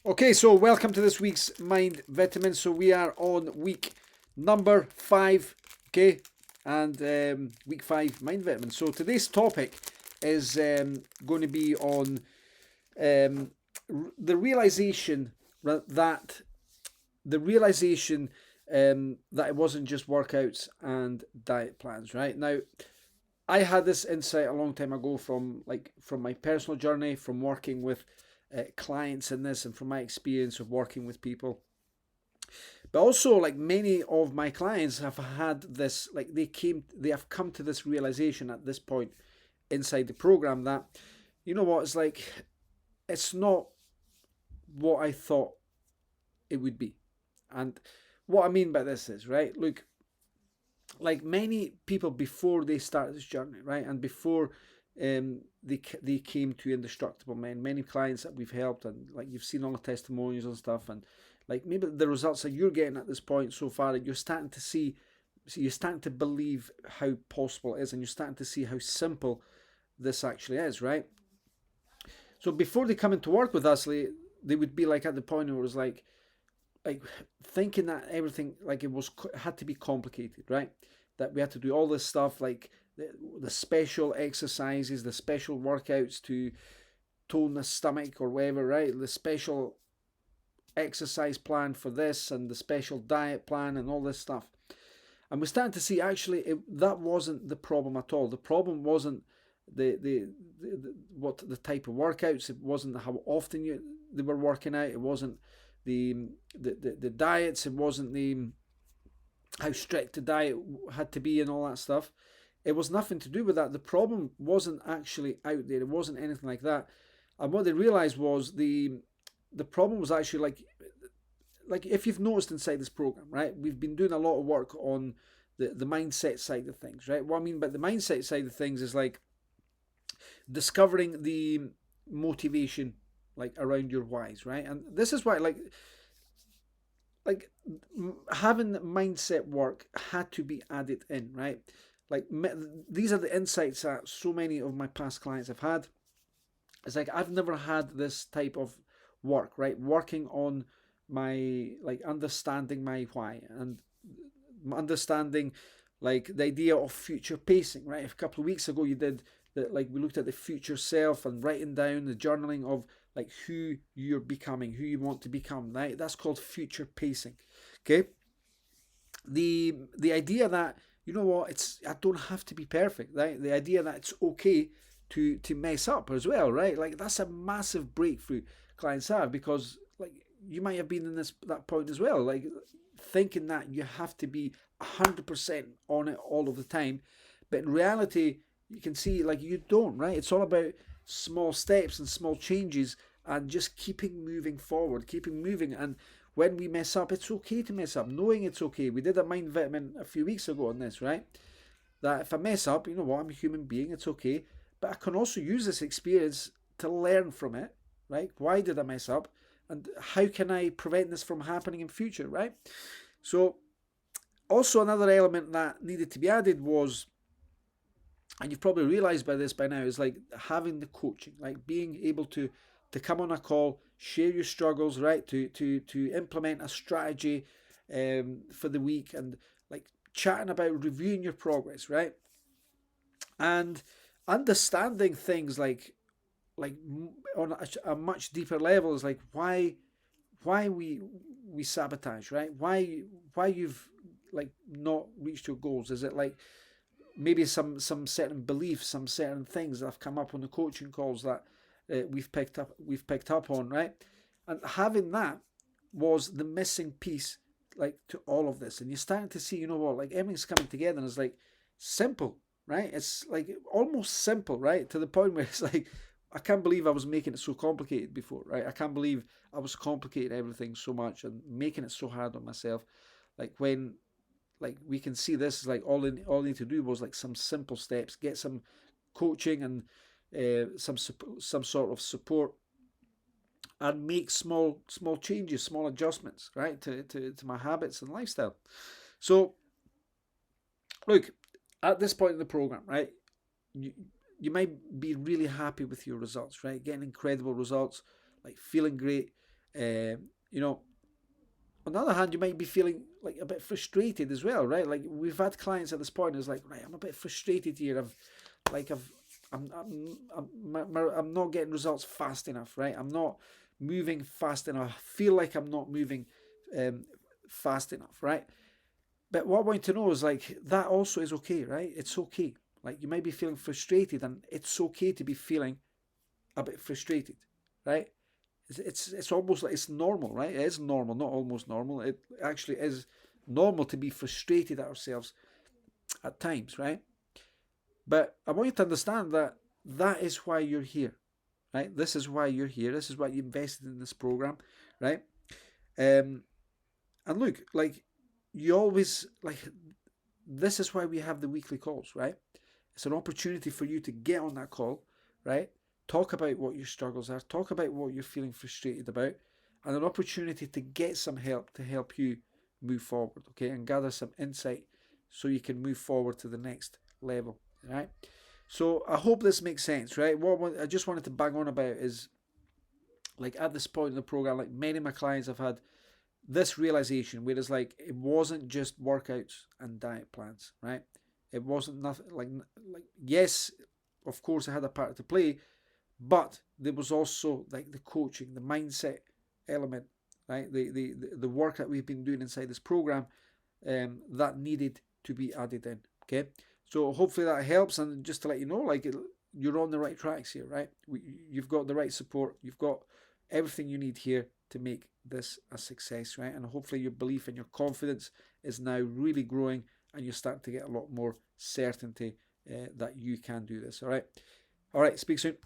Okay, so welcome to this week's Mind Vitamin. So we are on week number 5, okay, and week 5 Mind Vitamin. So today's topic is going to be on um, the realization that the realization that it wasn't just workouts and diet plans. Right now, I had this insight a long time ago from my personal journey, from working with clients in this, and from my experience of working with people. But also, like many of my clients have had this, like they have come to this realization at this point inside the program that, you know what, it's like it's not what I thought it would be. And what I mean by this is, right, look, like many people before they started this journey, right, and before they came to Indestructible Men, many clients that we've helped, and like you've seen all the testimonials and stuff, and like maybe the results that you're getting at this point so far, that you're starting to see, so you're starting to believe how possible it is, and you're starting to see how simple this actually is, right? So before they come into work with us, they would be like at the point where it was like thinking that everything like it was had to be complicated, right? That we had to do all this stuff like the special exercises, the special workouts to tone the stomach or whatever, right? The special exercise plan for this and the special diet plan and all this stuff. And we're starting to see actually that wasn't the problem at all. The problem wasn't what the type of workouts. It wasn't how often they were working out. It wasn't the the diets. It wasn't the how strict the diet had to be and all that stuff. It was nothing to do with that. The problem wasn't actually out there. It wasn't anything like that. And what they realized was the problem was actually like if you've noticed inside this program, right? We've been doing a lot of work on the mindset side of things, right? What I mean by the mindset side of things is like discovering the motivation like around your whys, right? And this is why like having mindset work had to be added in, right? Like these are the insights that so many of my past clients have had. It's like I've never had this type of work, right? Working on my like understanding my why and understanding like the idea of future pacing, right? A couple of weeks ago you did that, like we looked at the future self and writing down the journaling of like who you're becoming, who you want to become, right? That's called future pacing. Okay. The idea that, you know what, it's I don't have to be perfect, right? The idea that it's okay to mess up as well, right? Like that's a massive breakthrough clients have, because like you might have been in this that point as well, like thinking that you have to be 100% on it all of the time, but in reality you can see like you don't, right? It's all about small steps and small changes and just keeping moving forward, keeping moving. And when we mess up, it's okay to mess up, knowing it's okay. We did a mind vitamin a few weeks ago on this, right? That if I mess up, you know what, I'm a human being, it's okay. But I can also use this experience to learn from it, right? Why did I mess up? And how can I prevent this from happening in future, right? So also another element that needed to be added was, and you've probably realized by this by now, is like having the coaching, like being able to come on a call, share your struggles, right? To implement a strategy for the week, and like chatting about reviewing your progress, right? And understanding things like on a much deeper level is like why we sabotage, right? Why you've like not reached your goals. Is it like maybe some certain beliefs, some certain things that have come up on the coaching calls that we've picked up on, right? And having that was the missing piece, like to all of this. And you're starting to see, you know what, like everything's coming together, and it's like simple, right? It's like almost simple, right? To the point where it's like I can't believe I was making it so complicated before, right? I can't believe I was complicating everything so much and making it so hard on myself. Like when like we can see this, like all I need to do was like some simple steps, get some coaching and some sort of support, and make small changes, small adjustments, right, to my habits and lifestyle. So look, at this point in the program, right, you, you might be really happy with your results, right, getting incredible results, like feeling great, You know, on the other hand, you might be feeling like a bit frustrated as well, right? Like we've had clients at this point who's like, right, I'm a bit frustrated here. Like I've, I'm not getting results fast enough, right? I'm not moving fast enough. I feel like I'm not moving um, fast enough, right? But what I want to know is like that also is okay, right? It's okay. Like you might be feeling frustrated, and it's okay to be feeling a bit frustrated, right? It's almost like it's normal, right? It is normal, not almost normal. It actually is normal to be frustrated at ourselves at times, right? But I want you to understand that that is why you're here, right? This is why you're here. This is why you invested in this program, right? Um, and look, like you always like this is why we have the weekly calls, right? It's an opportunity for you to get on that call, right? Talk about what your struggles are, talk about what you're feeling frustrated about, and an opportunity to get some help to help you move forward, okay, and gather some insight so you can move forward to the next level, right? So I hope this makes sense, right? What I just wanted to bang on about is like at this point in the program, like many of my clients have had this realization where it's like it wasn't just workouts and diet plans, right? It wasn't nothing like yes, of course I had a part to play, but there was also like the coaching, the mindset element, right? The work that we've been doing inside this program that needed to be added in. Okay, so hopefully that helps, and just to let you know, like you're on the right tracks here, right? You've got the right support, you've got everything you need here to make this a success, right? And hopefully your belief and your confidence is now really growing, and you're starting to get a lot more certainty that you can do this. All right, speak soon.